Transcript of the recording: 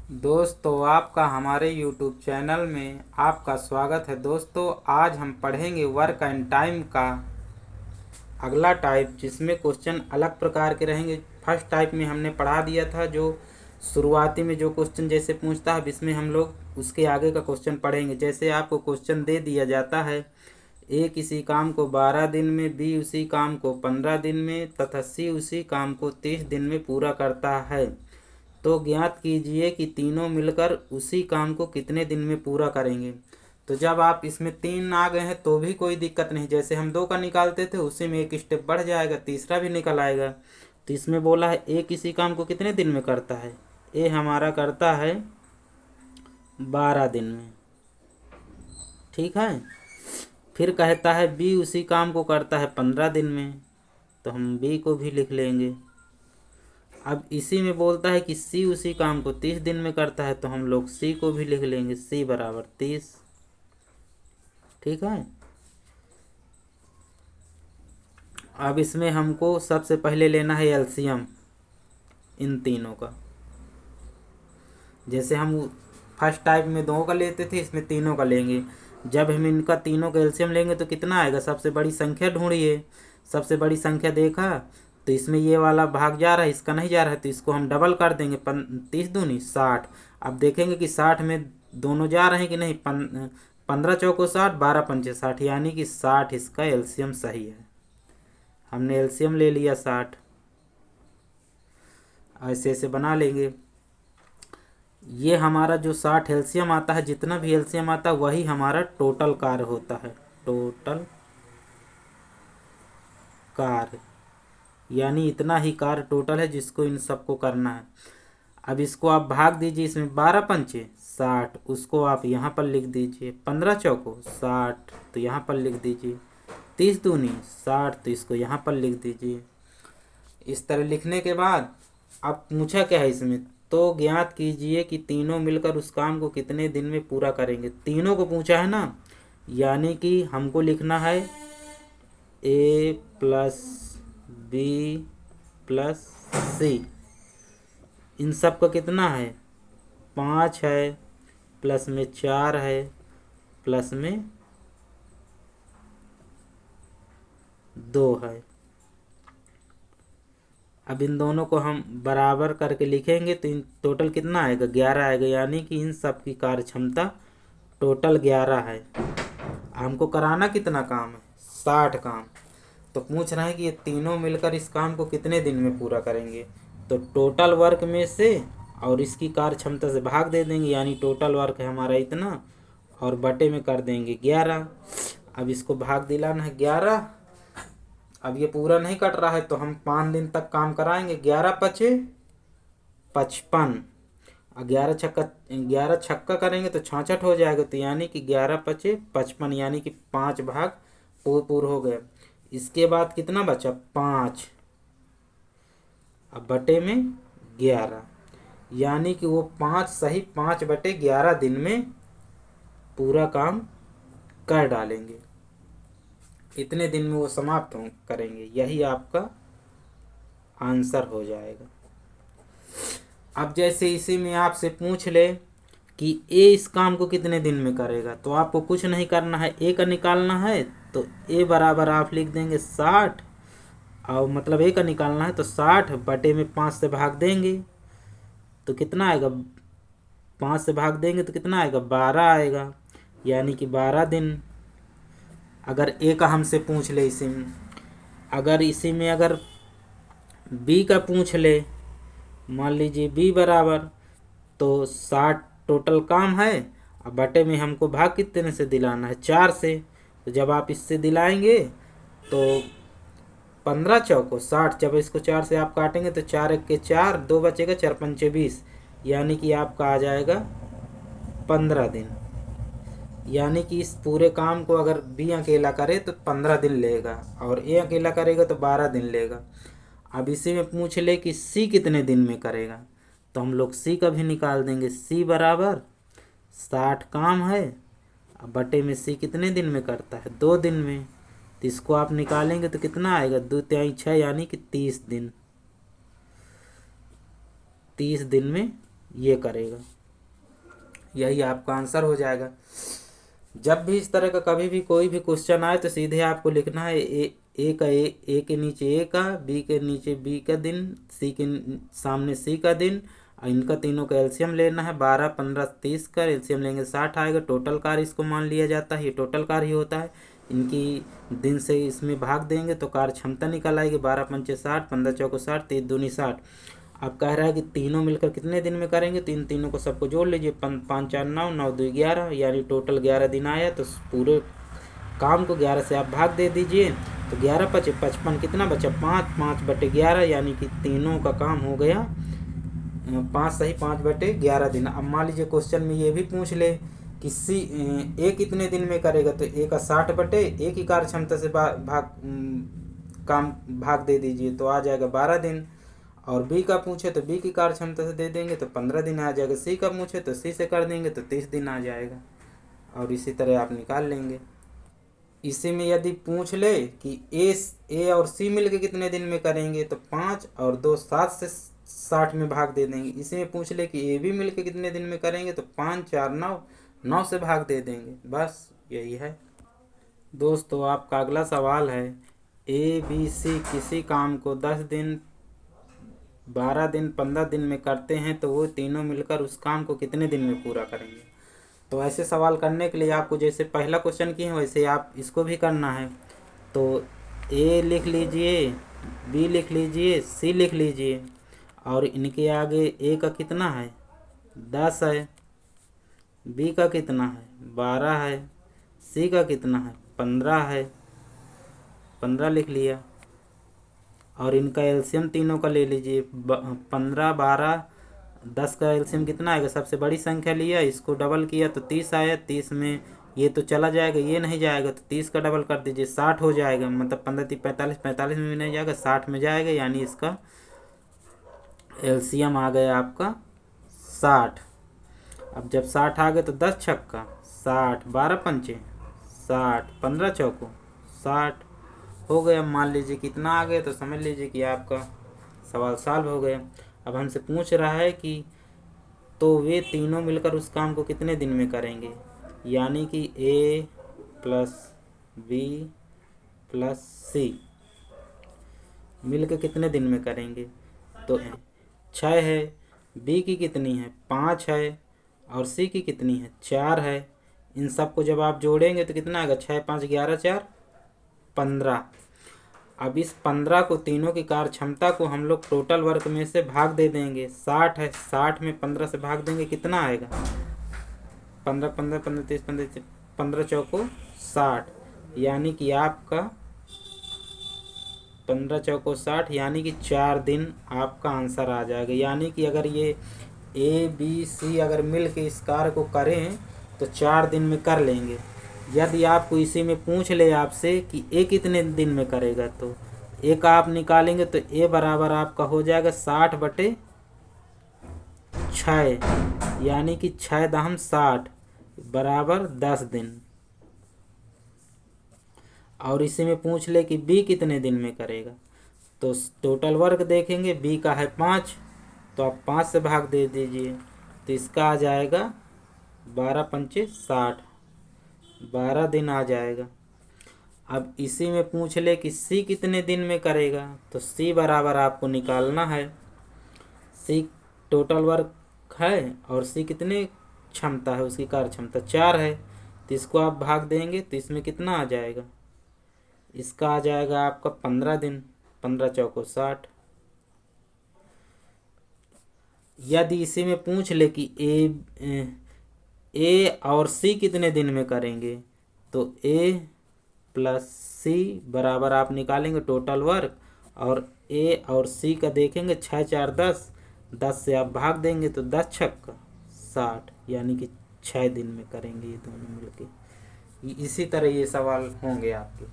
दोस्तों, आपका हमारे YouTube चैनल में आपका स्वागत है। दोस्तों, आज हम पढ़ेंगे वर्क एंड टाइम का अगला टाइप, जिसमें क्वेश्चन अलग प्रकार के रहेंगे। फर्स्ट टाइप में हमने पढ़ा दिया था, जो शुरुआती में जो क्वेश्चन जैसे पूछता है, अब इसमें हम लोग उसके आगे का क्वेश्चन पढ़ेंगे। जैसे आपको क्वेश्चन दे दिया जाता है, ए किसी काम को 12 दिन में, बी उसी काम को 15 दिन में तथा सी उसी काम को 30 दिन में पूरा करता है, तो ज्ञात कीजिए कि तीनों मिलकर उसी काम को कितने दिन में पूरा करेंगे। तो जब आप इसमें 3 आ गए हैं तो भी कोई दिक्कत नहीं, जैसे हम 2 का निकालते थे उसी में एक स्टेप बढ़ जाएगा, तीसरा भी निकल आएगा। तो इसमें बोला है ए किसी काम को कितने दिन में करता है। ए हमारा करता है 12 दिन में, ठीक है। फिर कहता है बी उसी काम को करता है 15 दिन में, तो हम बी को भी लिख लेंगे। अब इसी में बोलता है कि सी उसी काम को 30 दिन में करता है, तो हम लोग सी को भी लिख लेंगे, सी बराबर 30, ठीक है। अब इसमें हमको सबसे पहले लेना है एलसीएम इन तीनों का। जैसे हम फर्स्ट टाइप में 2 का लेते थे, इसमें तीनों का लेंगे। जब हम इनका तीनों का एलसीएम लेंगे तो कितना आएगा, सबसे बड़ी संख्या ढूंढिए। सबसे बड़ी संख्या देखा तो इसमें ये वाला भाग जा रहा है, इसका नहीं जा रहा है, तो इसको हम डबल कर देंगे, 30 दूनी 60। अब देखेंगे कि 60 में दोनों जा रहे हैं कि नहीं, 15 चौको 60, 12 पंचे 60, यानी कि 60 इसका एलसीएम सही है। हमने एलसीएम ले लिया 60। ऐसे ऐसे बना लेंगे। ये हमारा जो 60 एलसीएम आता है, जितना भी एलसीएम आता है वही हमारा टोटल कार्य होता है। टोटल कार्य यानी इतना ही कार्य टोटल है जिसको इन सबको करना है। अब इसको आप भाग दीजिए, इसमें 12 पंचे 60, उसको आप यहाँ पर लिख दीजिए, 15 चौको 60 तो यहाँ पर लिख दीजिए, 30 दूनी 60 तो इसको यहाँ पर लिख दीजिए। इस तरह लिखने के बाद अब पूछा क्या है इसमें, तो ज्ञात कीजिए कि तीनों मिलकर उस काम को कितने दिन में पूरा करेंगे। तीनों को पूछा है ना, यानी कि हमको लिखना है ए प्लस बी प्लस सी, इन सब का कितना है 5 है, प्लस में 4 है, प्लस में 2 है। अब इन दोनों को हम बराबर करके लिखेंगे तो इन टोटल कितना आएगा, 11 आएगा, यानी कि इन सब की कार्य क्षमता टोटल 11 है। हमको कराना कितना काम है, 60 काम। तो पूछ रहे हैं कि ये तीनों मिलकर इस काम को कितने दिन में पूरा करेंगे। तो टोटल वर्क में से और इसकी कार्य क्षमता से भाग दे देंगे, यानी टोटल वर्क है हमारा इतना, और बटे में कर देंगे 11। अब इसको भाग दिलाना है 11। अब ये पूरा नहीं कट रहा है तो हम 5 दिन तक काम कराएंगे। 11 पचे 55, 11 छक्का करेंगे तो 66 हो जाएगा, तो यानी कि 11 पचे 55, यानी कि 5 भाग पूर हो गए। इसके बाद कितना बचा 5, अब बटे में 11, यानी कि वो 5 सही 5/11 दिन में पूरा काम कर डालेंगे। इतने दिन में वो समाप्त करेंगे, यही आपका आंसर हो जाएगा। अब जैसे इसी में आपसे पूछ ले कि ए इस काम को कितने दिन में करेगा, तो आपको कुछ नहीं करना है, ए का निकालना है तो ए बराबर आप लिख देंगे 60, और मतलब ए का निकालना है तो 60 बटे में 5 से भाग देंगे तो कितना आएगा, 5 से भाग देंगे तो कितना आएगा 12 आएगा, यानी कि 12 दिन। अगर ए का हमसे पूछ ले इसी में, अगर इसी में अगर बी का पूछ ले, मान लीजिए बी बराबर, तो 60 टोटल काम है, अब बटे में हमको भाग कितने से दिलाना है 4 से। तो जब आप इससे दिलाएंगे तो 15 चौको 60, जब इसको 4 से आप काटेंगे तो 4 एक के 4, 2 बचेगा, 4 पंचे 20, यानी कि आपका आ जाएगा 15 दिन। यानी कि इस पूरे काम को अगर बी अकेला करे तो 15 दिन लेगा, और ए अकेला करेगा तो 12 दिन लेगा। अब इसी में पूछ ले कि सी कितने दिन में करेगा, तो हम लोग सी का भी निकाल देंगे। सी बराबर 60 काम है, अब बटे में सी कितने दिन में करता है 2 दिन में, तो इसको आप निकालेंगे तो कितना आएगा 2 तिहाई 6, यानी कि 30 दिन। 30 दिन में ये करेगा। यही आपका आंसर हो जाएगा। जब भी इस तरह का कभी भी कोई भी क्वेश्चन आए तो सीधे आपको लिखना है ए का ए के नीचे ए का, बी के नीचे बी का दिन, सी के सामने सी का दिन, और इनका तीनों का एलसीएम लेना है। 12, 15, 30 का एलसीएम लेंगे 60 आएगा। टोटल कार इसको मान लिया जाता है, ये टोटल कार ही होता है। इनकी दिन से इसमें भाग देंगे तो कार क्षमता निकल आएगी। 12 पंचे 60, 15 चौको 60, 3 दूनी 60। अब कह रहा है कि तीनों मिलकर कितने दिन में करेंगे, तो इन तीनों को सबको जोड़ लीजिए। 5 4 9, 9 2 11, यानी टोटल 11 दिन आया। तो पूरे काम को 11 से आप भाग दे दीजिए, तो 11 पचे 55, कितना बचा 5, 5/11, यानी कि तीनों का काम हो गया 5 सही 5/11 दिन। अब मान लीजिए क्वेश्चन में ये भी पूछ ले कि ए कितने दिन में करेगा, तो ए का 60/ए की कार्य क्षमता से काम भाग दे दीजिए, तो आ जाएगा 12 दिन। और बी का पूछे तो बी की कार्य क्षमता से दे देंगे तो 15 दिन आ जाएगा। सी का पूछे तो सी से कर देंगे तो 30 दिन आ जाएगा। और इसी तरह आप निकाल लेंगे। इसी में यदि पूछ ले कि ए और सी मिलके कितने दिन में करेंगे, तो 5 और 2 7 से 60 में भाग दे देंगे। इसी में पूछ ले कि ए बी मिलके कितने दिन में करेंगे, तो 5 4 9, 9 से भाग दे देंगे। बस यही है दोस्तों। आपका अगला सवाल है, ए बी सी किसी काम को 10 दिन, 12 दिन, 15 दिन में करते हैं, तो वो तीनों मिलकर उस काम को कितने दिन में पूरा करेंगे। तो ऐसे सवाल करने के लिए आपको जैसे पहला क्वेश्चन किए हैं वैसे आप इसको भी करना है। तो ए लिख लीजिए, बी लिख लीजिए, सी लिख लीजिए, और इनके आगे ए का कितना है 10 है, बी का कितना है 12 है, सी का कितना है 15 है, 15 लिख लिया। और इनका एलसीएम तीनों का ले लीजिए, 15, 12, 10 का एलसीएम कितना आएगा, सबसे बड़ी संख्या लिया, इसको डबल किया तो 30 आया। 30 में ये तो चला जाएगा, ये नहीं जाएगा, तो 30 का डबल कर दीजिए 60 हो जाएगा। मतलब 15 3 45, 45 में भी नहीं जाएगा, 60 में जाएगा, यानी इसका एलसीएम आ गया आपका 60। अब जब 60 आ गए तो 10 छक्का 60, 12 पंचे 60, 15 चौको 60 हो गया। मान लीजिए कितना आ गया, तो समझ लीजिए कि आपका सवाल सॉल्व हो गया। अब हमसे पूछ रहा है कि तो वे तीनों मिलकर उस काम को कितने दिन में करेंगे, यानी कि ए प्लस बी प्लस सी मिलकर कितने दिन में करेंगे। तो 6 है, बी की कितनी है 5 है, और सी की कितनी है 4 है। इन सबको जब आप जोड़ेंगे तो कितना आएगा 6 5 11 4 15। अब इस 15 को तीनों की कार्य क्षमता को हम लोग टोटल वर्क में से भाग दे देंगे। 60 है, 60 में 15 से भाग देंगे, कितना आएगा 15 15 15 30 15 15 चौको 60, यानी कि आपका 15 चौको 60, यानी कि 4 दिन आपका आंसर आ जाएगा। यानी कि अगर ये ए बी सी अगर मिल के इस कार्य को करें तो 4 दिन में कर लेंगे। यदि आपको इसी में पूछ ले आपसे कि ए कितने दिन में करेगा, तो ए का आप निकालेंगे तो ए बराबर आपका हो जाएगा 60/6, यानी कि 6 दहम 60 बराबर 10 दिन। और इसी में पूछ ले कि बी कितने दिन में करेगा, तो टोटल वर्क देखेंगे, बी का है 5, तो आप 5 से भाग दे दीजिए, तो इसका आ जाएगा 12 पंचे 60, 12 दिन आ जाएगा। अब इसी में पूछ ले कि सी कितने दिन में करेगा, तो सी बराबर आपको निकालना है, सी टोटल वर्क है और सी कितने क्षमता है, उसकी कार्य क्षमता 4 है, तो इसको आप भाग देंगे तो इसमें कितना आ जाएगा, इसका आ जाएगा आपका 15 दिन, 15 चौको 60। यदि इसी में पूछ ले कि ए और सी कितने दिन में करेंगे, तो ए प्लस सी बराबर आप निकालेंगे टोटल वर्क, और ए और सी का देखेंगे 6 4 10, 10 से आप भाग देंगे तो 10 छक्का 60, यानी कि 6 दिन में करेंगे ये दोनों मिलके। इसी तरह ये सवाल होंगे आपके।